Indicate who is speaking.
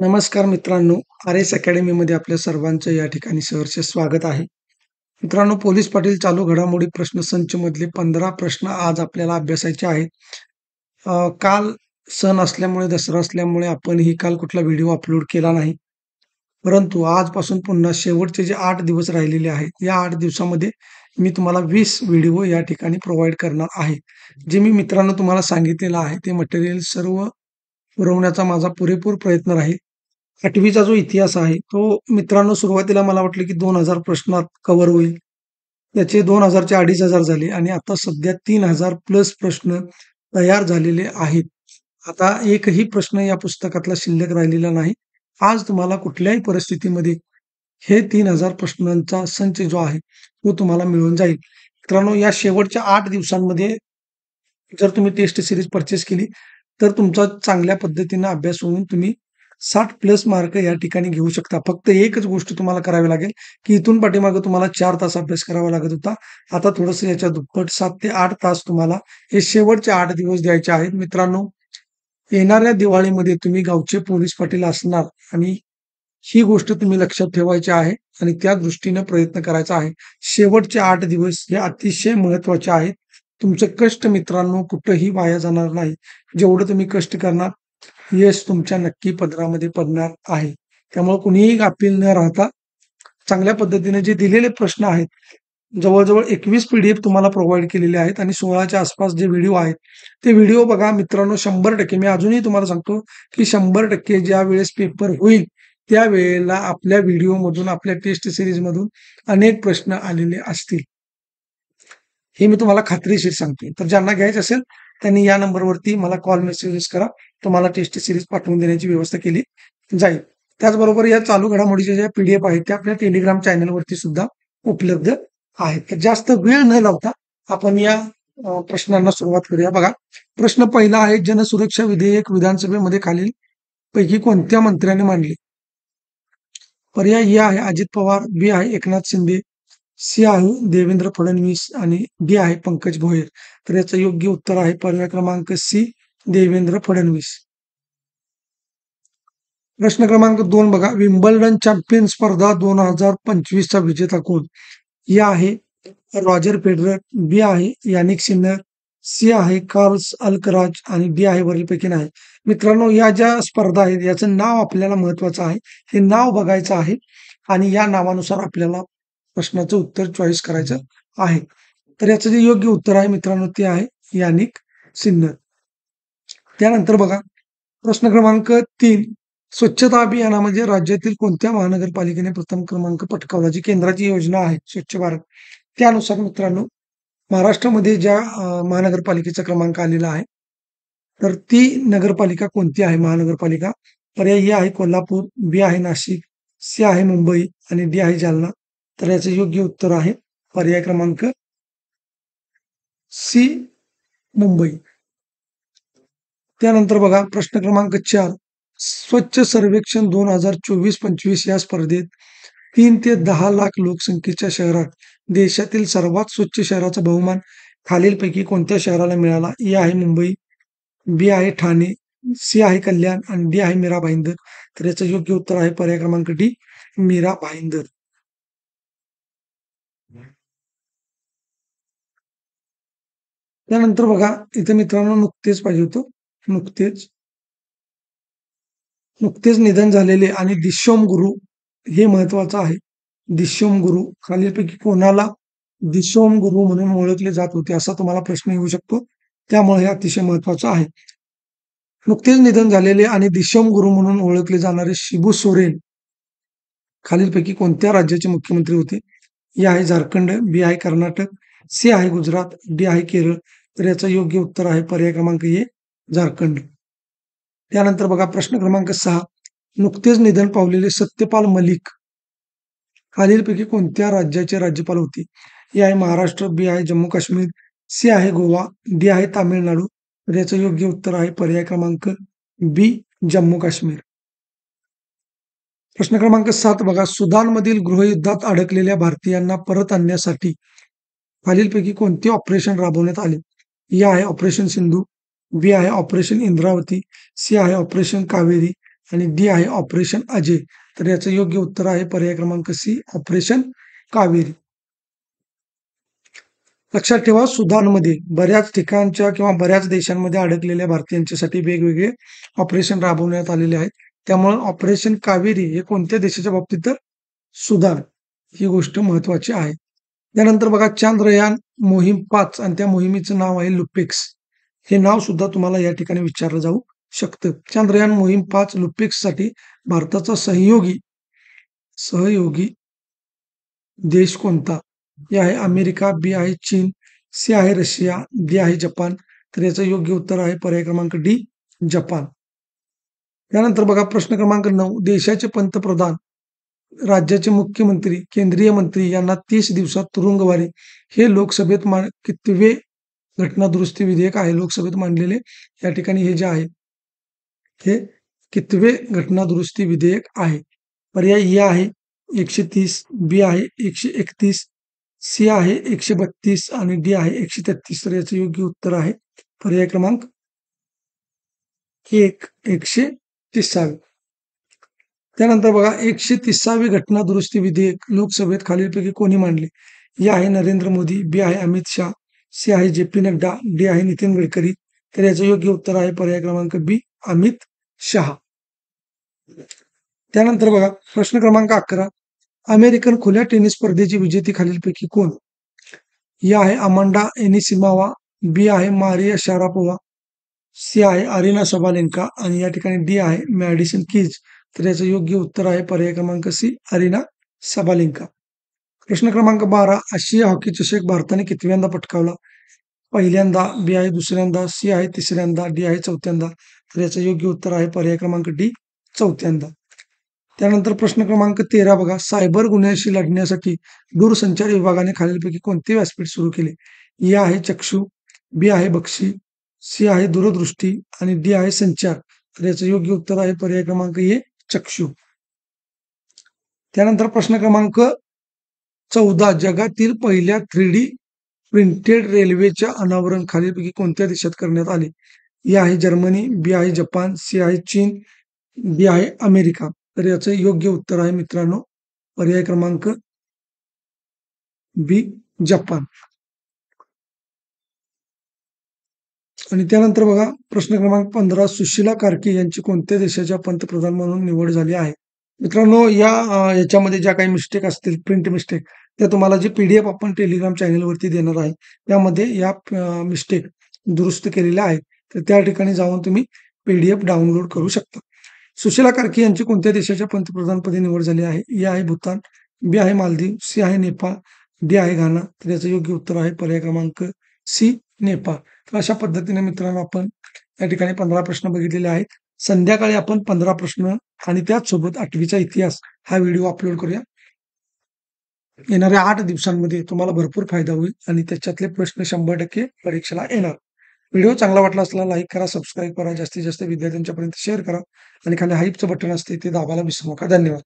Speaker 1: नमस्कार मित्रांनो, आर.एस. अकॅडमीमध्ये आपल्या सर्वांचं या ठिकाणी सहर्ष स्वागत आहे. मित्रांनो, पोलीस पाटील चालू घडामोडी प्रश्नसंच मधले 15 प्रश्न आज आपल्याला अभ्यासायचे आहेत. काल सण असल्यामुळे, दसरा असल्यामुळे आपण ही काल कुठला व्हिडिओ अपलोड केला नाही. परंतु आजपासून पुन्हा शेवटचे जे 8 दिवस राहिलेले आहेत, या 8 दिवसामध्ये मी तुम्हाला 20 व्हिडिओ या ठिकाणी प्रोव्हाईड करणार आहे. जे मी मित्रांनो तुम्हाला सांगितलेलं आहे, ते मटेरियल सर्व पुरवण्याचा माझा पुरेपूर प्रयत्न राहील. 8वीचा जो इतिहास आहे, तो मित्रांनो सुरुवातीला मला वाटलं की 2000 प्रश्नात कव्हर होईल. त्याचे 2000 चे 2500 झाले आणि आता सध्या 3000 प्लस प्रश्न तयार झालेले आहेत. आता एकही प्रश्न या पुस्तकातला शिल्लक राहिलेला नाही. आज तुम्हाला कुठल्याही परिस्थितीमध्ये हे 3000 प्रश्नांचा संच जो आहे, तो तुम्हाला मिळून जाईल. मित्रांनो, या शेवटच्या 8 दिवसांमध्ये जर तुम्ही टेस्ट सीरीज परचेस केली, तर तुमचा चांगल्या पद्धतीने अभ्यास होऊन तुम्ही 60 प्लस मार्क या ठिकाणी घेऊ शकता. फक्त एकच गोष्ट तुम्हाला करावी लागेल, की इथून पाठीमागे तुम्हाला 4 तास अभ्यास करावा लागत होता. आता थोडंसं याच्या दुप्पट 7 ते 8 तास तुम्हाला हे शेवटचे 8 दिवस द्यायचे आहेत. मित्रांनो, येणाऱ्या दिवाळीमध्ये तुम्ही गावचे पोलीस पाटील असणार आणि ही गोष्ट तुम्ही लक्षात ठेवायची आहे आणि त्या दृष्टीने प्रयत्न करायचा आहे. शेवटचे 8 दिवस हे अतिशय महत्त्वाचे आहेत. तुमचे कष्ट मित्रांनो कुठेही वाया जाणार नाही. जेवढं तुम्ही कष्ट करणार, यश तुमच्या नक्की पदरामध्ये पडणार आहे. त्यामुळे कुणीही गाफील न राहता चांगल्या पद्धतीने जे दिलेले प्रश्न आहेत, जवळ-जवळ 21 पी-डी-एफ तुम्हाला प्रोव्हाईड केलेले आहेत आणि 16च्या आसपास जे व्हिडिओ आहेत, ते व्हिडिओ बघा मित्रांनो. 100% मी अजूनही तुम्हाला सांगतो, की 100% ज्यावेळेस पेपर होईल, त्यावेळेला आपल्या व्हिडिओमधून, आपल्या टेस्ट सीरीजमधून अनेक प्रश्न आलेले असतील. हे मी तुम्हाला खात्रीशीर सांगतोय. तर ज्यांना घ्यायचं असेल, त्यांनी या नंबरवरती मला कॉल, मेसेजेस करा. तुम्हाला टेस्ट सीरीज पाठवून देण्याची व्यवस्था केली जाईल. त्याचबरोबर या चालू घडामोडीच्या ज्या पी-डी-एफ आहेत, त्या आपल्या टेलिग्राम चॅनलवरती सुद्धा उपलब्ध आहेत. तर जास्त वेळ न लावता आपण या प्रश्नांना सुरुवात करूया. बघा, प्रश्न पहिला आहे, जनसुरक्षा विधेयक विधानसभेमध्ये खालील पैकी कोणत्या मंत्र्याने मांडले? पर्याय ए आहे अजित पवार, बी आहे एकनाथ शिंदे, सी आहे देवेंद्र फडणवीस आणि डी आहे पंकज भोयर. तर याचं योग्य उत्तर आहे पर्याय क्रमांक सी, देवेंद्र फडणवीस. प्रश्न क्रमांक 2 बघा, विम्बल्डन चॅम्पियन स्पर्धा 2025 चा विजेता कोण? ए आहे रॉजर फेडरर, बी आहे यानिक सिन्नर, सी आहे कार्ल्स अल्कराज आणि डी आहे वरीलपैकी नाही. मित्रांनो, या ज्या स्पर्धा आहेत, याचं नाव आपल्याला महत्वाचं आहे. हे नाव बघायचं आहे आणि या नावानुसार आपल्याला प्रश्नाचं उत्तर चॉईस करायचं आहे. तर याचं जे योग्य उत्तर आहे मित्रांनो, ते आहे यानिक सिन्नर. त्यानंतर बघा, प्रश्न क्रमांक 3, स्वच्छता अभियानामध्ये राज्यातील कोणत्या महानगरपालिकेने प्रथम क्रमांक पटकावला? जी केंद्राची योजना आहे स्वच्छ भारत, त्यानुसार मित्रांनो महाराष्ट्रामध्ये ज्या महानगरपालिकेचा क्रमांक आलेला आहे, तर ती नगरपालिका कोणती आहे महानगरपालिका? पर्याय ए आहे कोल्हापूर, बी आहे नाशिक, सी आहे मुंबई आणि डी आहे जालना. तर याचं योग्य उत्तर आहे पर्याय क्रमांक सी, मुंबई. त्यानंतर बघा, प्रश्न क्रमांक 4, स्वच्छ सर्वेक्षण 2024-25 या स्पर्धेत 3 ते 10 लाख लोकसंख्येच्या शहरात देशातील सर्वात स्वच्छ शहराचा बहुमान खालीलपैकी कोणत्या शहराला मिळाला? ए आहे मुंबई, बी आहे ठाणे, सी आहे कल्याण आणि डी आहे मीरा भाईंदर. तर याचं योग्य उत्तर आहे पर्याय क्रमांक डी, मीरा भाईंदर. त्यानंतर बघा, इथे मित्रांनो नुकतेच पाहिजे होतं, नुकतेच निधन झालेले आणि दिशोम गुरु, हे महत्वाचं आहे. दिशोम गुरु खालीलपैकी कोणाला दिशोम गुरु म्हणून ओळखले जात होते, असा तुम्हाला प्रश्न येऊ शकतो. त्यामुळे हे अतिशय महत्वाचं आहे. नुकतेच निधन झालेले आणि दिशोम गुरु म्हणून ओळखले जाणारे शिबू सोरेन खालीलपैकी कोणत्या राज्याचे मुख्यमंत्री होते? ए आहे झारखंड, बी आहे कर्नाटक, सी आहे गुजरात, डी आहे केरळ. तर याचं योग्य उत्तर आहे पर्याय क्रमांक ए, झारखंड. त्यानंतर बघा, प्रश्न क्रमांक 6, नुकतेच निधन पावलेले सत्यपाल मलिक खालीलपैकी कोणत्या राज्याचे राज्यपाल होते? ए आहे महाराष्ट्र, बी आहे जम्मू काश्मीर, सी आहे गोवा, डी आहे तामिळनाडू. तर याचं योग्य उत्तर आहे पर्याय क्रमांक बी, जम्मू काश्मीर. प्रश्न क्रमांक 7 बघा, सुदानमधील गृहयुद्धात अडकलेल्या भारतीयांना परत आणण्यासाठी खालीलपैकी कोणते ऑपरेशन राबवण्यात आले? ए आहे ऑपरेशन सिंधू, बी आहे ऑपरेशन इंद्रावती, सी आहे ऑपरेशन कावेरी आणि डी आहे ऑपरेशन अजय. तर याचं योग्य उत्तर आहे पर्याय क्रमांक सी, ऑपरेशन कावेरी. लक्षात ठेवा, सुदानमध्ये बऱ्याच ठिकाणच्या किंवा बऱ्याच देशांमध्ये अडकलेल्या भारतीयांच्यासाठी वेगवेगळे ऑपरेशन राबवण्यात आलेले आहेत. त्यामुळे ऑपरेशन कावेरी हे कोणत्या देशाच्या बाबतीत? तर सुदान. ही गोष्ट महत्वाची आहे. त्यानंतर बघा, चांद्रयान मोहीम 5 आणि त्या मोहिमेचं नाव आहे लुपेक्स. हे नाव सुद्धा तुम्हाला या ठिकाणी विचारलं जाऊ शकतं. चांद्रयान मोहीम 5 लुपेक्ससाठी भारताचा सहयोगी सहयोगी देश कोणता? ए आहे अमेरिका, बी आहे चीन, सी आहे रशिया, डी आहे जपान. तर याचं योग्य उत्तर आहे पर्याय क्रमांक डी, जपान. त्यानंतर बघा प्रश्न क्रमांक 9, देशाचे पंतप्रधान, राज्याचे मुख्यमंत्री, केंद्रीय मंत्री यांना 30 दिवसात तुरुंगवारी हे लोकसभेत कितवे घटना दुरुस्ती विधेयक आहे लोकसभेत मांडलेले? या ठिकाणी हे जे आहे हे कितवे घटना दुरुस्ती विधेयक आहे? पर्याय ए आहे 130, बी आहे 131, सी आहे 132 आणि डी आहे 133. तर याचं योग्य उत्तर आहे पर्याय क्रमांक 1, 130. त्यानंतर बघा, 130वी घटना दुरुस्ती विधेयक लोकसभेत खालीलपैकी कोणी मांडले? ए आहे नरेंद्र मोदी, बी आहे अमित शाह, सी आहे जे पी नड्डा, डी आहे नितीन गडकरी. तर याचं योग्य उत्तर आहे पर्याय क्रमांक बी, अमित शहा. त्यानंतर बघा प्रश्न क्रमांक 11, अमेरिकन खुल्या टेनिस स्पर्धेची विजेती खालीलपैकी कोण? ए आहे अमांडा एनिसिमावा, बी आहे मारिया शारापोवा, सी आहे अरिना सबालेंका आणि या ठिकाणी डी आहे मॅडिसन कीज. तर याचं योग्य उत्तर आहे पर्याय क्रमांक सी, अरिना सबालेंका. प्रश्न क्रमांक 12, आशिया हॉकी चषक भारताने कितव्यांदा पटकावला? पहिल्यांदा, बी आहे दुसऱ्यांदा, सी आहे तिसऱ्यांदा, डी आहे चौथ्यांदा. तर याचं योग्य उत्तर आहे पर्याय क्रमांक डी, चौथ्यांदा. त्यानंतर प्रश्न क्रमांक 13 बघा, सायबर गुन्ह्याशी लढण्यासाठी दूरसंचार विभागाने खालीलपैकी कोणते व्यासपीठ सुरू केले? ए आहे चक्षु, बी आहे बक्षी, सी आहे दूरदृष्टी आणि डी आहे संचार. तर याचं योग्य उत्तर आहे पर्याय क्रमांक ए, चक्षु. त्यानंतर प्रश्न क्रमांक 14, जगातील पहिल्या 3D प्रिंटेड रेल्वेच्या अनावरण खालीलपैकी कोणत्या देशात करण्यात आले? ए आहे जर्मनी, बी आहे जपान, सी आहे चीन, डी आहे अमेरिका. तर याचं योग्य उत्तर आहे मित्रांनो पर्याय क्रमांक बी, जपान. आणि त्यानंतर बघा प्रश्न क्रमांक 15, सुशीला कार्की यांची कोणत्या देशाच्या पंतप्रधान म्हणून निवड झाली आहे? मित्रांनो, याच्यामध्ये ज्या काही मिस्टेक असतील, प्रिंट मिस्टेक, त्या तुम्हाला जे पीडीएफ आपण टेलिग्राम चॅनलवरती देणार आहे त्यामध्ये या मिस्टेक दुरुस्त केलेल्या आहेत. तर त्या ठिकाणी जाऊन तुम्ही पीडीएफ डाउनलोड करू शकता. सुशीला कार्की यांची कोणत्या देशाच्या पंतप्रधानपदी निवड झाली आहे? ए आहे भूतान, बी आहे मालदीव, सी आहे नेपाळ, डी आहे घाना. तर याचं योग्य उत्तर आहे पर्याय क्रमांक सी, नेपाळ. तर अशा पद्धतीने मित्रांनो आपण या ठिकाणी 15 प्रश्न बघितलेले आहेत. संध्याकाळी आपण 15 प्रश्न आणि त्याचसोबत 8वीचा इतिहास हा व्हिडिओ अपलोड करूया. येणाऱ्या 8 दिवसांमध्ये तुम्हाला भरपूर फायदा होईल आणि त्याच्यातले प्रश्न 100% परीक्षेला येणार. व्हिडिओ चांगला वाटला असला लाईक करा, सबस्क्राईब करा, जास्तीत जास्त विद्यार्थ्यांच्यापर्यंत शेअर करा आणि खाली हाईपचं बटन असते ते दाबायला विसरू नका. धन्यवाद.